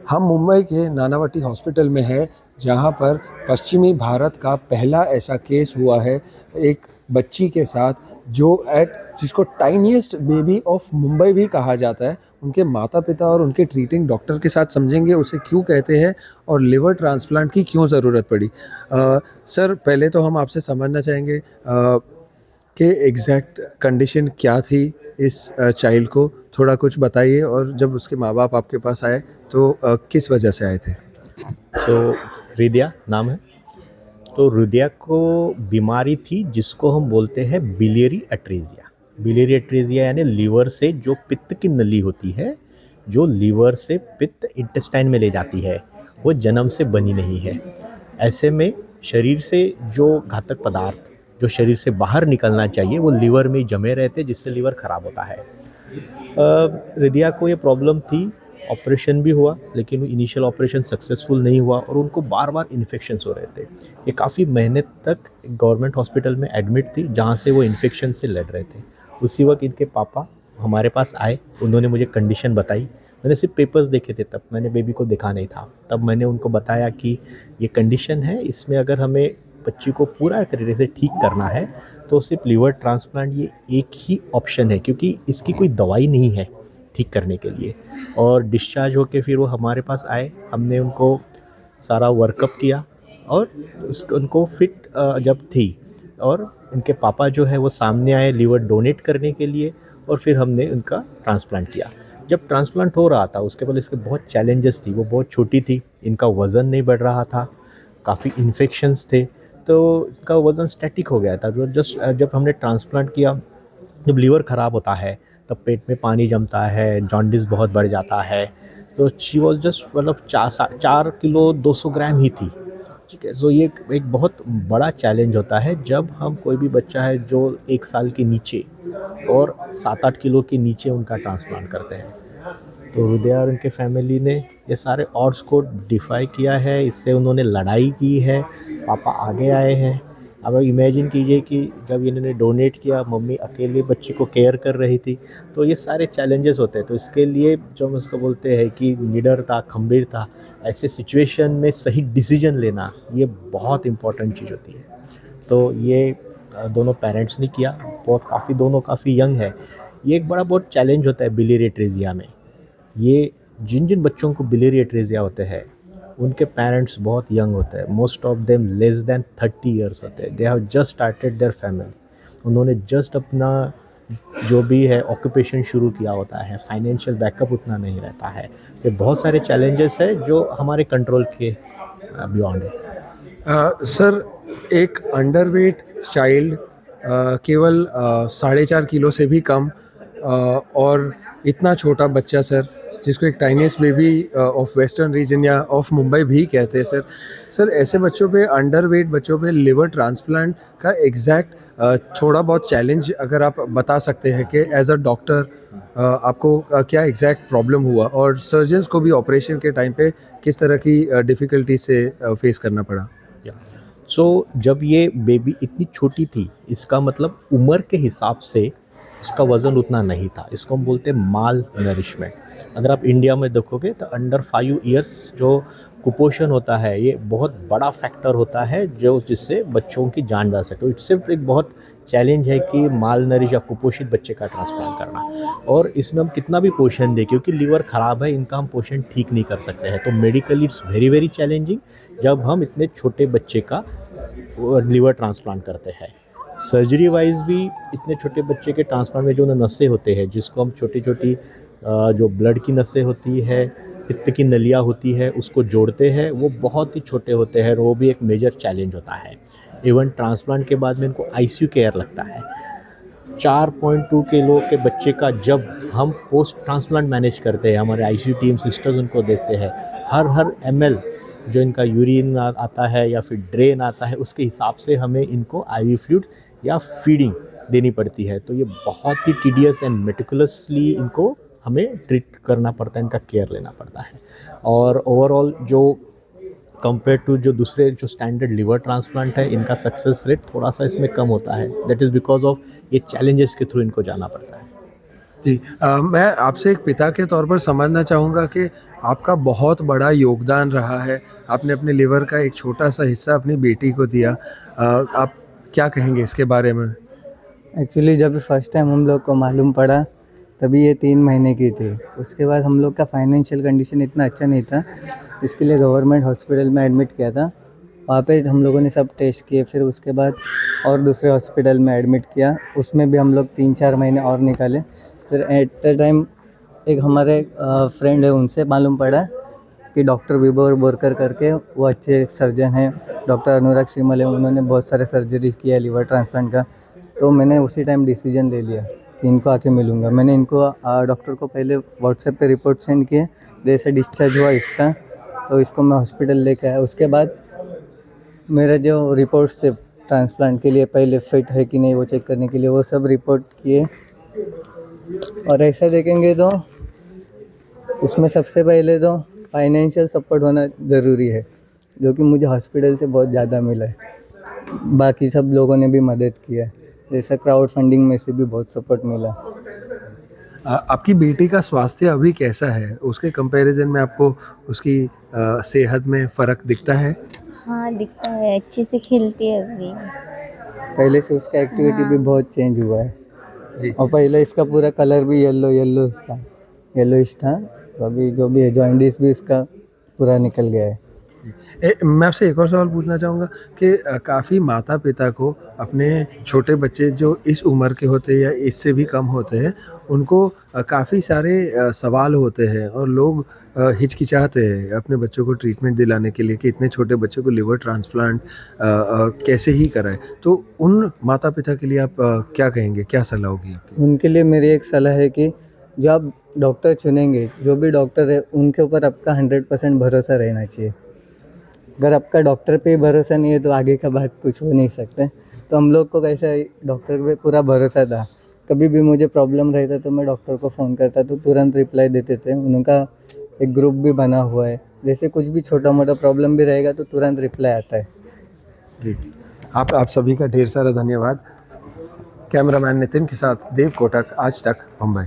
हम मुंबई के नानावटी हॉस्पिटल में हैं, जहां पर पश्चिमी भारत का पहला ऐसा केस हुआ है एक बच्ची के साथ, जो एट जिसको टाइनीएस्ट बेबी ऑफ मुंबई भी कहा जाता है। उनके माता पिता और उनके ट्रीटिंग डॉक्टर के साथ समझेंगे उसे क्यों कहते हैं और लिवर ट्रांसप्लांट की क्यों ज़रूरत पड़ी। सर, पहले तो हम आपसे समझना चाहेंगे कि एग्जैक्ट कंडीशन क्या थी इस चाइल्ड को। थोड़ा कुछ बताइए, और जब उसके माँ बाप आपके पास आए तो किस वजह से आए थे। तो हृदया नाम है। तो हृदया को बीमारी थी जिसको हम बोलते हैं बिलियरी एट्रेजिया। बिलियरी एट्रेजिया यानी लीवर से जो पित्त की नली होती है, जो लीवर से पित्त इंटेस्टाइन में ले जाती है, वो जन्म से बनी नहीं है। ऐसे में शरीर से जो घातक पदार्थ जो शरीर से बाहर निकलना चाहिए वो लीवर में ही जमे रहते, जिससे लीवर खराब होता है। हृदया को ये प्रॉब्लम थी। ऑपरेशन भी हुआ, लेकिन वो इनिशियल ऑपरेशन सक्सेसफुल नहीं हुआ और उनको बार बार इन्फेक्शंस हो रहे थे। ये काफ़ी महीने तक गवर्नमेंट हॉस्पिटल में एडमिट थी, जहाँ से वो इन्फेक्शन से लड़ रहे थे। उसी वक्त इनके पापा हमारे पास आए, उन्होंने मुझे कंडीशन बताई। मैंने सिर्फ पेपर्स देखे थे, तब मैंने बेबी को देखा नहीं था। तब मैंने उनको बताया कि ये कंडीशन है, इसमें अगर हमें बच्ची को पूरा तरीके से ठीक करना है तो सिर्फ लीवर ट्रांसप्लांट ये एक ही ऑप्शन है, क्योंकि इसकी कोई दवाई नहीं है ठीक करने के लिए। और डिस्चार्ज होके फिर वो हमारे पास आए, हमने उनको सारा वर्कअप किया और उनको फिट जब थी, और उनके पापा जो है वो सामने आए लीवर डोनेट करने के लिए, और फिर हमने उनका ट्रांसप्लांट किया। जब ट्रांसप्लांट हो रहा था उसके पहले इसके बहुत चैलेंजेस थी। वो बहुत छोटी थी, इनका वज़न नहीं बढ़ रहा था, काफ़ी इन्फेक्शंस थे, तो इनका वज़न स्टैटिक हो गया था। जो जस्ट जब हमने ट्रांसप्लांट किया, जब लीवर ख़राब होता है तब पेट में पानी जमता है, जॉन्डिस बहुत बढ़ जाता है। तो शी वॉज जस्ट मतलब 4 किलो 200 ग्राम ही थी। ठीक है, सो ये एक बहुत बड़ा चैलेंज होता है जब हम कोई भी बच्चा है जो 1 साल के नीचे और 7-8 किलो के नीचे उनका ट्रांसप्लांट करते हैं। तो हृदय और उनके फैमिली ने ये सारे ऑड्स को डिफाई किया है, इससे उन्होंने लड़ाई की है। पापा आगे आए हैं। अब इमेजिन कीजिए कि जब इन्होंने डोनेट किया, मम्मी अकेले बच्चे को केयर कर रही थी। तो ये सारे चैलेंजेस होते हैं। तो इसके लिए जो हम उसको बोलते हैं कि निडर था, खंभीर था, ऐसे सिचुएशन में सही डिसीजन लेना ये बहुत इंपॉर्टेंट चीज़ होती है। तो ये दोनों पेरेंट्स ने किया। दोनों काफ़ी यंग है। ये एक बड़ा बहुत चैलेंज होता है बिलियरी एट्रेजिया में। ये जिन जिन बच्चों को बिलियरी एट्रेजिया होते हैं उनके पेरेंट्स बहुत यंग होते हैं। Most of them less than 30 years होते हैं। They have just started their family. उन्होंने जस्ट अपना जो भी है ऑक्यूपेशन शुरू किया होता है, फाइनेंशियल बैकअप उतना नहीं रहता है। ये बहुत सारे चैलेंजेस है जो हमारे कंट्रोल के बियॉन्ड है। सर, एक अंडरवेट चाइल्ड, केवल 4.5 किलो से भी कम, और इतना छोटा बच्चा सर, जिसको एक tiniest baby of western region या ऑफ मुंबई भी कहते हैं सर। सर, ऐसे बच्चों पे, अंडरवेट बच्चों पे लिवर ट्रांसप्लांट का एग्जैक्ट थोड़ा बहुत चैलेंज अगर आप बता सकते हैं कि एज अ डॉक्टर आपको क्या एग्जैक्ट प्रॉब्लम हुआ, और सर्जन्स को भी ऑपरेशन के टाइम पे किस तरह की डिफ़िकल्टी से फेस करना पड़ा। या सो जब ये बेबी इतनी छोटी थी, इसका मतलब उम्र के हिसाब से उसका वज़न उतना नहीं था। इसको हम बोलते हैं माल नरिशमेंट। अगर आप इंडिया में देखोगे तो अंडर 5 ईयर्स जो कुपोषण होता है ये बहुत बड़ा फैक्टर होता है, जो जिससे बच्चों की जान जा सके। तो इट्स एक बहुत चैलेंज है कि माल नरिश या कुपोषित बच्चे का ट्रांसप्लांट करना। और इसमें हम कितना भी पोषण दें, क्योंकि लीवर ख़राब है, इनका हम पोषण ठीक नहीं कर सकते हैं। तो medically it's very very challenging जब हम इतने छोटे बच्चे का लिवर ट्रांसप्लांट करते हैं। सर्जरी वाइज भी इतने छोटे बच्चे के ट्रांसप्लांट में जो नसें होते हैं, जिसको हम छोटी छोटी जो ब्लड की नसें होती है, पित्त की नलियाँ होती है, उसको जोड़ते हैं, वो बहुत ही छोटे होते हैं और वो भी एक मेजर चैलेंज होता है। इवन ट्रांसप्लांट के बाद में इनको आईसीयू केयर लगता है। 4.2 किलो के बच्चे का जब हम पोस्ट ट्रांसप्लांट मैनेज करते हैं, हमारे आईसीयू टीम सिस्टर्स उनको देखते हैं। हर एमएल जो इनका यूरिन आता है या फिर ड्रेन आता है, उसके हिसाब से हमें इनको आईवी फ्लूइड या फीडिंग देनी पड़ती है। तो ये बहुत ही टीडियस एंड मेटिकुलसली इनको हमें ट्रीट करना पड़ता है, इनका केयर लेना पड़ता है। और ओवरऑल जो कंपेयर टू जो दूसरे जो स्टैंडर्ड लिवर ट्रांसप्लांट है, इनका सक्सेस रेट थोड़ा सा इसमें कम होता है। दैट इज़ बिकॉज ऑफ ये चैलेंजेस के थ्रू इनको जाना पड़ता है। जी मैं आपसे एक पिता के तौर पर समझना चाहूँगा कि आपका बहुत बड़ा योगदान रहा है। आपने अपने लिवर का एक छोटा-सा हिस्सा अपनी बेटी को दिया। आप क्या कहेंगे इसके बारे में? एक्चुअली जब फर्स्ट टाइम हम लोग को मालूम पड़ा तभी ये 3 महीने की थी। उसके बाद हम लोग का फाइनेंशियल कंडीशन इतना अच्छा नहीं था, इसके लिए गवर्नमेंट हॉस्पिटल में एडमिट किया था। वहाँ पे हम लोगों ने सब टेस्ट किए, फिर उसके बाद और दूसरे हॉस्पिटल में एडमिट किया, उसमें भी हम लोग 3-4 महीने और निकाले। फिर एट द टाइम एक हमारे फ्रेंड है, उनसे मालूम पड़ा कि डॉक्टर विभोर बोरकर करके वो अच्छे सर्जन हैं। डॉक्टर अनुराग श्रीमल है, उन्होंने बहुत सारे सर्जरी किया है लिवर ट्रांसप्लांट का। तो मैंने उसी टाइम डिसीजन ले लिया कि इनको आके मिलूँगा। मैंने इनको डॉक्टर को पहले व्हाट्सएप पे रिपोर्ट सेंड किए, जैसे डिस्चार्ज हुआ इसका तो इसको मैं हॉस्पिटल लेके आया। उसके बाद मेरा जो रिपोर्ट्स थे ट्रांसप्लांट के लिए, पहले फिट है कि नहीं वो चेक करने के लिए, वो सब रिपोर्ट किए। और ऐसा देखेंगे तो उसमें सबसे पहले तो फाइनेंशियल सपोर्ट होना ज़रूरी है, जो कि मुझे हॉस्पिटल से बहुत ज़्यादा मिला है। बाकी सब लोगों ने भी मदद किया है, जैसा क्राउड फंडिंग में से भी बहुत सपोर्ट मिला। आपकी बेटी का स्वास्थ्य अभी कैसा है? उसके कंपैरिज़न में आपको उसकी सेहत में फ़र्क दिखता है? हाँ, दिखता है, अच्छे से खेलती है अभी। पहले से उसका एक्टिविटी भी हाँ। बहुत चेंज हुआ है। जी। और पहले इसका पूरा कलर भी येलोइश था। तो अभी जो भी है जॉइंटिस भी इसका पूरा निकल गया है। मैं आपसे एक और सवाल पूछना चाहूँगा कि काफ़ी माता-पिता को अपने छोटे बच्चे जो इस उम्र के होते हैं या इससे भी कम होते हैं, उनको काफ़ी सारे सवाल होते हैं और लोग हिचकिचाते हैं अपने बच्चों को ट्रीटमेंट दिलाने के लिए कि इतने छोटे बच्चे को लिवर ट्रांसप्लांट कैसे ही कराएँ? तो उन माता-पिता के लिए आप क्या कहेंगे? क्या सलाह होगी आपकी? उनके लिए मेरी एक सलाह है कि जो आप डॉक्टर चुनेंगे, जो भी डॉक्टर है उनके ऊपर आपका 100% भरोसा रहना चाहिए। अगर आपका डॉक्टर पे ही भरोसा नहीं है तो आगे का बात कुछ हो नहीं सकता। तो हम लोग को कैसा डॉक्टर पे पूरा भरोसा था। कभी भी मुझे प्रॉब्लम रहता तो मैं डॉक्टर को फ़ोन करता तो तुरंत रिप्लाई देते थे। उनका एक ग्रुप भी बना हुआ है, जैसे कुछ भी छोटा-मोटा प्रॉब्लम भी रहेगा तो तुरंत रिप्लाई आता है। जी। आप सभी का ढेर सारा धन्यवाद। कैमरामैन नितिन के साथ देव कोटक, आज तक, मुंबई।